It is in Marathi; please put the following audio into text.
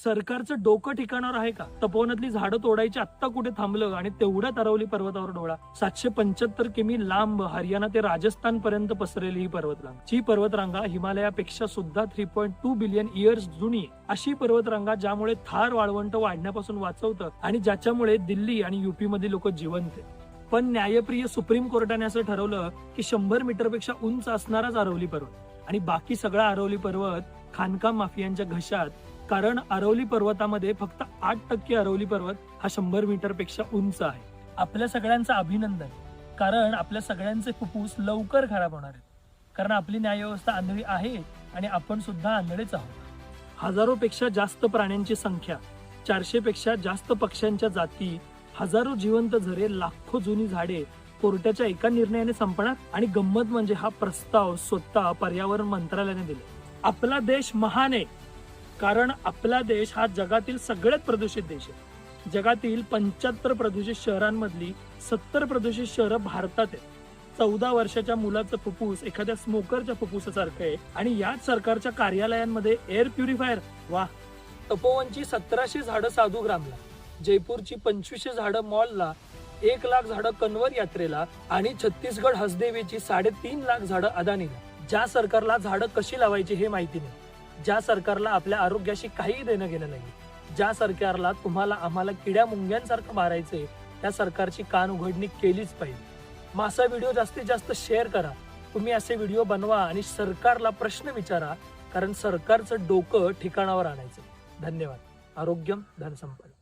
सरकारचं डोकं ठिकाणावर आहे का? तपोवनातली झाडं तोडायची आत्ता कुठे थांबलं आणि तेवढ्यात अरवली पर्वतावर डोळा. 775 किमी लांब हरियाणा ते राजस्थान पर्यंत पसरलेली ही पर्वतरांग. जी पर्वतरांगा हिमालयापेक्षा सुद्धा 3.2 बिलियन इयर्स जुनी आहे. अशी पर्वतरांगा ज्यामुळे थार वाळवंट वाढण्यापासून वाचवतं आणि ज्याच्यामुळे दिल्ली आणि युपी मधील लोक जिवंत आहेत. पण न्यायप्रिय सुप्रीम कोर्टाने असं ठरवलं की 100 मीटरपेक्षा उंच असणाराच अरवली पर्वत आणि बाकी सगळा अरवली पर्वत खाणकाम माफियांच्या घशात. कारण अरवली पर्वतामध्ये फक्त 8% अरवली पर्वत हा 100 मीटरपेक्षा उंच आहे. आपल्या सगळ्यांचं अभिनंदन, कारण आपल्या सगळ्यांचे फुफ्फुस लवकर खराब होणार आहेत. कारण आपली न्यायव्यवस्था आंधळी आहे आणि आपण सुद्धा आंधळेच आहोत. हजारोपेक्षा जास्त प्राण्यांची संख्या, 400 पेक्षा जास्त पक्ष्यांच्या जाती, हजारो जिवंत झरे, लाखो जुनी झाडे कोर्टाच्या एका निर्णयाने संपणार. आणि गंमत म्हणजे हा प्रस्ताव स्वतः पर्यावरण मंत्रालयाने दिला. आपला देश महान आहे कारण आपला देश हा जगातील सगळ्यात प्रदूषित देश आहे. जगातील 75 प्रदूषित शहरांमधली 70 प्रदूषित शहरं भारतात आहेत. 14 वर्षाच्या मुलाचं फुफ्फुस एखाद्या स्मोकरच्या फुफ्फुसासारखं आहे आणि याच सरकारच्या कार्यालयांमध्ये एअर प्युरिफायर. वा. तपोवनची 1700 झाडं साधू ग्रामला, जयपूरची 2500 झाडं मॉलला, 1 लाख झाडं कन्वर यात्रेला आणि छत्तीसगड हसदेवीची 3.5 लाख झाडं अदानीला. ज्या सरकारला झाडं कशी लावायची हे माहिती नाही, ज्या सरकारला आपल्या आरोग्याशी काही देणं घेणं नाही, ज्या सरकारला तुम्हाला आम्हाला किड्या मुंग्यांसारखं मारायचंय, त्या सरकारची कान उघडणी केलीच पाहिजे. मग असा व्हिडिओ जास्तीत जास्त शेअर करा. तुम्ही असे व्हिडिओ बनवा आणि सरकारला प्रश्न विचारा, कारण सरकारचं डोकं ठिकाणावर आणायचं. धन्यवाद. आरोग्यम धनसंपदा.